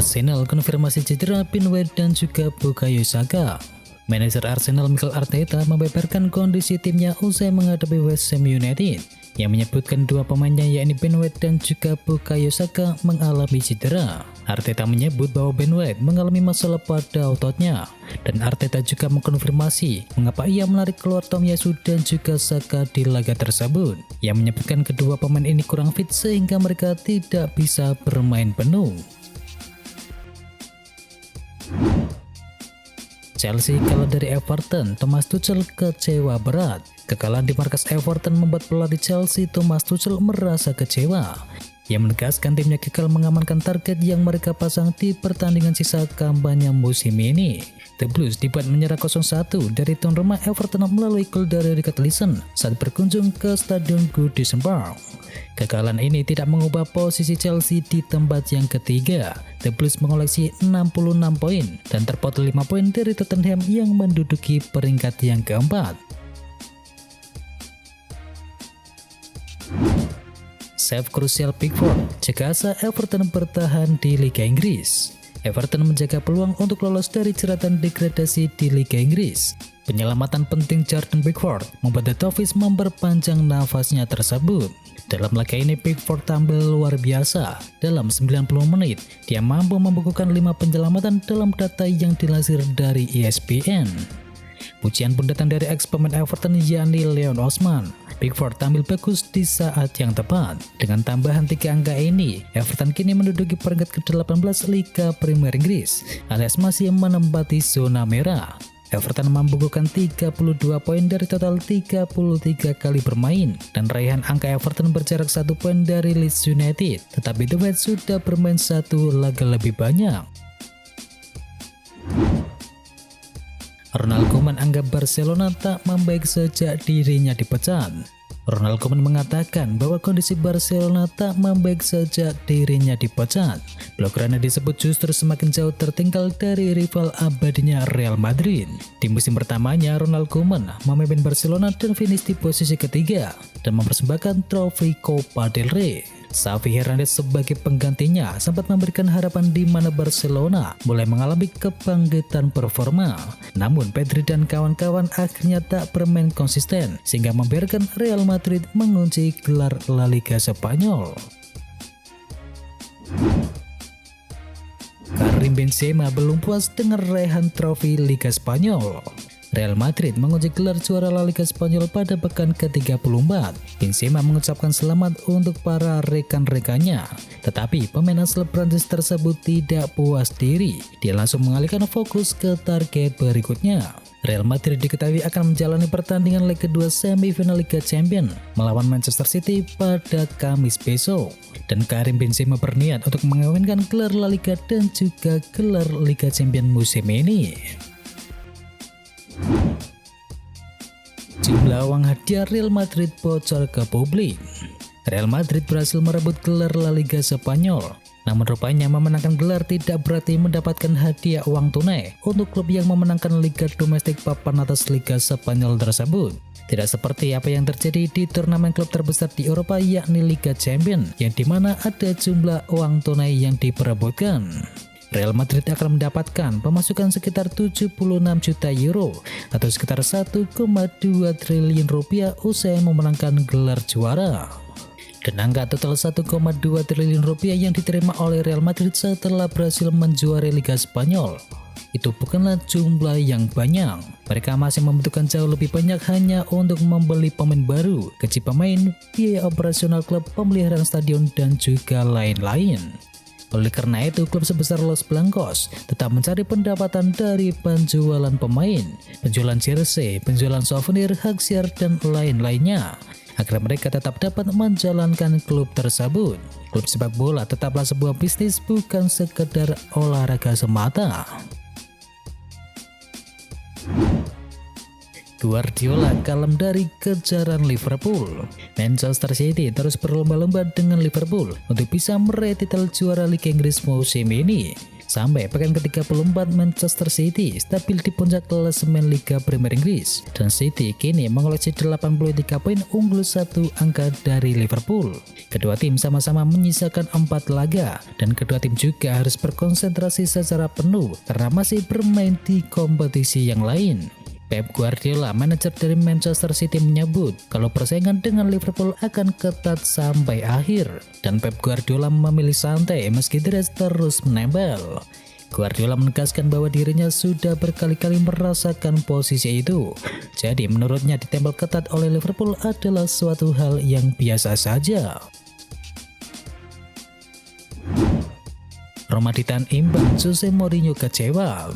Arsenal konfirmasi cedera Ben White dan juga Bukayo Saka. Manajer Arsenal Mikel Arteta membeberkan kondisi timnya usai menghadapi West Ham United, yang menyebutkan dua pemainnya yakni Ben White dan juga Bukayo Saka mengalami cedera. Arteta menyebut bahwa Ben White mengalami masalah pada ototnya, dan Arteta juga mengkonfirmasi mengapa ia menarik keluar Tomiyasu dan juga Saka di laga tersebut, yang menyebutkan kedua pemain ini kurang fit sehingga mereka tidak bisa bermain penuh. Chelsea kalah dari Everton, Thomas Tuchel kecewa berat. Kekalahan di markas Everton membuat pelatih Chelsea Thomas Tuchel merasa kecewa. Ia menegaskan timnya gagal mengamankan target yang mereka pasang di pertandingan sisa kampanye musim ini. The Blues dibuat menyerah 0-1 dari tuan rumah Everton melalui gol dari Richarlison saat berkunjung ke Stadion Goodison Park. Kekalahan ini tidak mengubah posisi Chelsea di tempat yang ketiga. The Blues mengoleksi 66 poin dan terpotong 5 poin dari Tottenham yang menduduki peringkat yang keempat. Save krusial Pickford, Jakarta Everton bertahan di Liga Inggris. Everton menjaga peluang untuk lolos dari jeratan degradasi di Liga Inggris. Penyelamatan penting Jordan Pickford membuat The Toffees memperpanjang nafasnya tersebut. Dalam laga ini Pickford tampil luar biasa. Dalam 90 menit, dia mampu membukukan 5 penyelamatan dalam data yang dilansir dari ESPN. Pujian pun datang dari ex-pemain Everton yakni Leon Osman. Pickford tampil bagus di saat yang tepat. Dengan tambahan 3 angka ini, Everton kini menduduki peringkat ke-18 Liga Premier Inggris, alias masih menempati zona merah. Everton membukukan 32 poin dari total 33 kali bermain, dan raihan angka Everton berjarak 1 poin dari Leeds United. Tetapi The White sudah bermain 1 laga lebih banyak. Ronald Koeman anggap Barcelona tak membaik sejak dirinya dipecat. Ronald Koeman mengatakan bahwa kondisi Barcelona tak membaik sejak dirinya dipecat. Blogerannya disebut justru semakin jauh tertinggal dari rival abadinya Real Madrid. Di musim pertamanya, Ronald Koeman memimpin Barcelona dan finish di posisi ketiga dan mempersembahkan trofi Copa del Rey. Xavi Hernandez sebagai penggantinya sempat memberikan harapan di mana Barcelona mulai mengalami kebangkitan performa. Namun Pedri dan kawan-kawan akhirnya tak bermain konsisten sehingga membiarkan Real Madrid mengunci gelar La Liga Spanyol. Karim Benzema belum puas dengan raihan trofi Liga Spanyol. Real Madrid mengunci gelar juara La Liga Spanyol pada pekan ke-34. Benzema mengucapkan selamat untuk para rekan-rekannya. Tetapi pemain asal Prancis tersebut tidak puas diri. Dia langsung mengalihkan fokus ke target berikutnya. Real Madrid diketahui akan menjalani pertandingan leg kedua semifinal Liga Champions melawan Manchester City pada Kamis besok. Dan Karim Benzema berniat untuk mengawinkan gelar La Liga dan juga gelar Liga Champions musim ini. Jumlah uang hadiah Real Madrid bocor ke publik. Real Madrid berhasil merebut gelar La Liga Spanyol. Namun rupanya memenangkan gelar tidak berarti mendapatkan hadiah uang tunai untuk klub yang memenangkan liga domestik papan atas Liga Spanyol tersebut. Tidak seperti apa yang terjadi di turnamen klub terbesar di Eropa yakni Liga Champions, yang dimana ada jumlah uang tunai yang diperebutkan. Real Madrid akan mendapatkan pemasukan sekitar 76 juta euro atau sekitar 1,2 triliun rupiah usai memenangkan gelar juara. Dan angka total 1,2 triliun rupiah yang diterima oleh Real Madrid setelah berhasil menjuarai Liga Spanyol itu bukanlah jumlah yang banyak. Mereka masih membutuhkan jauh lebih banyak hanya untuk membeli pemain baru, gaji pemain, biaya operasional klub, pemeliharaan stadion, dan juga lain-lain. Oleh karena itu, klub sebesar Los Blancos tetap mencari pendapatan dari penjualan pemain, penjualan jersey, penjualan souvenir, hak siar, dan lain-lainnya, agar mereka tetap dapat menjalankan klub tersebut. Klub sepak bola tetaplah sebuah bisnis, bukan sekedar olahraga semata. Guardiola kalem dari kejaran Liverpool. Manchester City terus berlomba-lomba dengan Liverpool untuk bisa meraih titel juara Liga Inggris musim ini. Sampai pekan ke-34, Manchester City stabil di puncak klasemen Liga Premier Inggris dan City kini mengoleksi 83 poin, unggul 1 angka dari Liverpool. Kedua tim sama-sama menyisakan 4 laga dan kedua tim juga harus berkonsentrasi secara penuh karena masih bermain di kompetisi yang lain. Pep Guardiola, manajer dari Manchester City, menyebut kalau persaingan dengan Liverpool akan ketat sampai akhir dan Pep Guardiola memilih santai meski terus menembel. Guardiola menegaskan bahwa dirinya sudah berkali-kali merasakan posisi itu. Jadi menurutnya ditempel ketat oleh Liverpool adalah suatu hal yang biasa saja. Roma ditahan imbang, Jose Mourinho kecewa.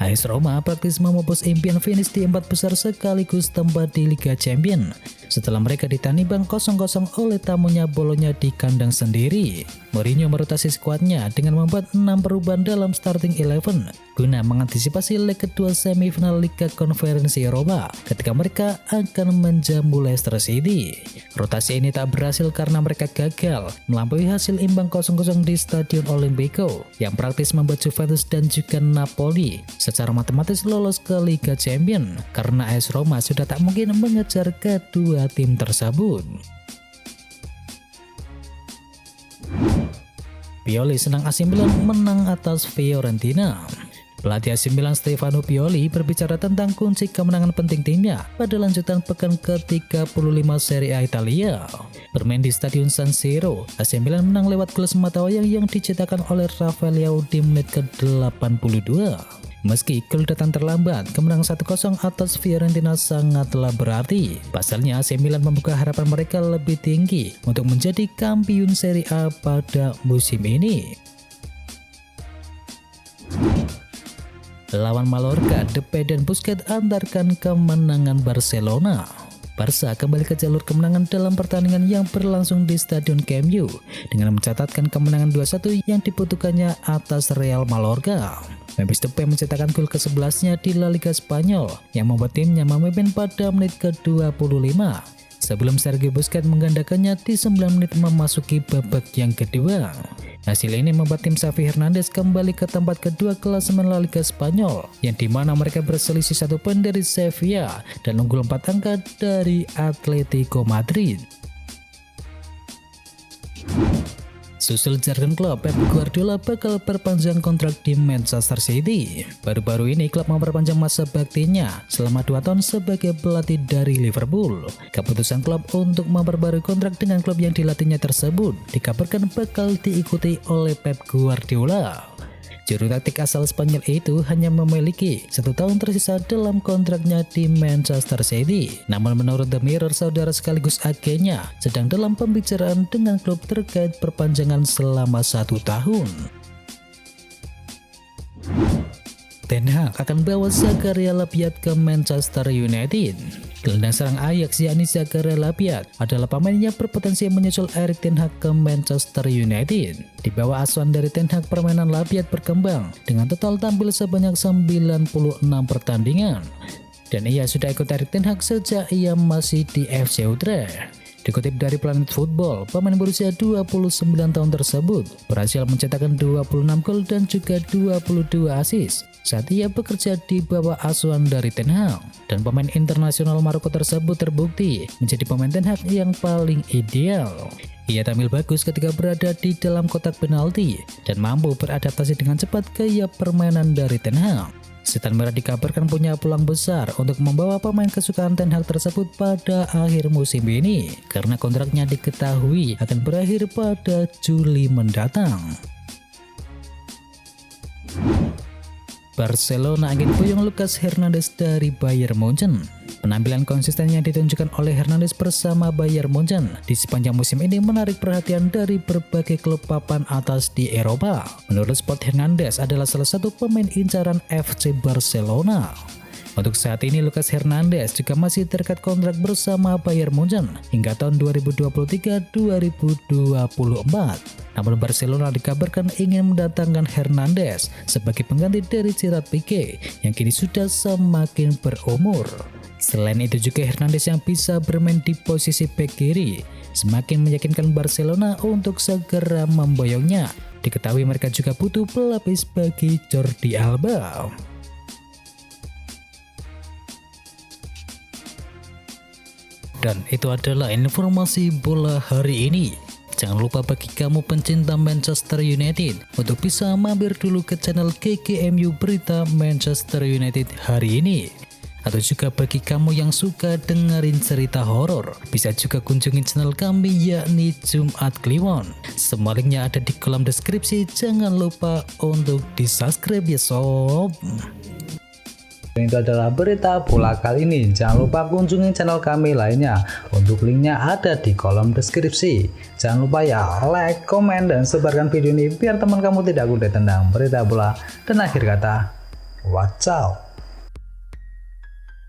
AS Roma praktis memupus impian finish di 4 besar sekaligus tempat di Liga Champions setelah mereka ditahan imbang 0-0 oleh tamunya Bologna di kandang sendiri. Mourinho merotasi skuadnya dengan membuat 6 perubahan dalam starting 11 guna mengantisipasi leg kedua semifinal Liga Konferensi Eropa ketika mereka akan menjamu Leicester City. Rotasi ini tak berhasil karena mereka gagal melampaui hasil imbang 0-0 di Stadion Olimpico yang praktis membuat Juventus dan juga Napoli secara matematis lolos ke Liga Champions karena AS Roma sudah tak mungkin mengejar kedua tim tersebut. Pioli senang AC Milan menang atas Fiorentina. Pelatih AC Milan Stefano Pioli berbicara tentang kunci kemenangan penting timnya pada lanjutan pekan ke-35 Serie A Italia. Bermain di Stadion San Siro, AC Milan menang lewat gol sematawayang yang diciptakan oleh Rafael Leao di menit ke-82. Meski gol datang terlambat, kemenangan 1-0 atas Fiorentina sangatlah berarti. Pasalnya AC Milan membuka harapan mereka lebih tinggi untuk menjadi kampiun Serie A pada musim ini. Lawan Mallorca, Depay dan Busquets antarkan kemenangan Barcelona. Barca kembali ke jalur kemenangan dalam pertandingan yang berlangsung di Stadion Camp Nou dengan mencatatkan kemenangan 2-1 yang dibutuhkannya atas Real Mallorca. Memphis Depay mencetakkan gol ke-11-nya di La Liga Spanyol yang membuat timnya memimpin pada menit ke-25. Sebelum Sergio Busquets menggandakannya di 9 menit memasuki babak yang kedua. Hasil ini membuat tim Xavi Hernandez kembali ke tempat kedua klasemen La Liga Spanyol, yang dimana mereka berselisih 1 poin dari Sevilla dan unggul 4 angka dari Atletico Madrid. Susul Jurgen Klopp, Pep Guardiola bakal perpanjang kontrak di Manchester City. Baru-baru ini klub memperpanjang masa baktinya selama 2 tahun sebagai pelatih dari Liverpool. Keputusan Klopp untuk memperbarui kontrak dengan klub yang dilatihnya tersebut dikabarkan bakal diikuti oleh Pep Guardiola. Juru taktik asal Spanyol itu hanya memiliki 1 tahun tersisa dalam kontraknya di Manchester City. Namun menurut The Mirror, saudara sekaligus agennya sedang dalam pembicaraan dengan klub terkait perpanjangan selama 1 tahun. Ten Hag akan bawa Zakaria Lapiat ke Manchester United. Gelandang serang Ajax yakni Zakaria Lapiat adalah pemain yang berpotensi menyusul Erik ten Hag ke Manchester United. Di bawah asuhan dari Ten Hag, permainan Lapiat berkembang dengan total tampil sebanyak 96 pertandingan. Dan ia sudah ikut Erik ten Hag sejak ia masih di FC Utrecht. Dikutip dari Planet Football, pemain berusia 29 tahun tersebut berhasil mencetakkan 26 gol dan juga 22 assist saat ia bekerja di bawah asuhan dari Ten Hag. Dan pemain internasional Maroko tersebut terbukti menjadi pemain Ten Hag yang paling ideal. Ia tampil bagus ketika berada di dalam kotak penalti dan mampu beradaptasi dengan cepat gaya permainan dari Ten Hag. Setan Merah dikabarkan punya peluang besar untuk membawa pemain kesukaan Ten Hag tersebut pada akhir musim ini karena kontraknya diketahui akan berakhir pada Juli mendatang. Barcelona angin puyung Lucas Hernandez dari Bayern Munchen. Penampilan konsisten yang ditunjukkan oleh Hernandez bersama Bayern Munchen di sepanjang musim ini menarik perhatian dari berbagai klub papan atas di Eropa. Menurut Sport, Hernandez adalah salah satu pemain incaran FC Barcelona. Untuk saat ini Lucas Hernandez juga masih terikat kontrak bersama Bayern Munchen hingga tahun 2023-2024. Namun Barcelona dikabarkan ingin mendatangkan Hernandez sebagai pengganti dari Gerard Piqué yang kini sudah semakin berumur. Selain itu juga Hernandez yang bisa bermain di posisi bek kiri semakin meyakinkan Barcelona untuk segera memboyongnya Diketahui mereka juga butuh pelapis bagi Jordi Alba. Dan itu adalah informasi bola hari ini. Jangan lupa bagi kamu pencinta Manchester United untuk bisa mampir dulu ke channel GGMU Berita Manchester United hari ini. Atau juga bagi kamu yang suka dengerin cerita horor, bisa juga kunjungi channel kami yakni Jumat Kliwon. Semua linknya ada di kolom deskripsi, jangan lupa untuk di subscribe ya sob. Itu adalah berita bola kali ini. Jangan lupa kunjungi channel kami lainnya. Untuk linknya ada di kolom deskripsi. Jangan lupa ya like, komen, dan sebarkan video ini biar teman kamu tidak kudet tentang berita bola. Dan akhir kata, watch out.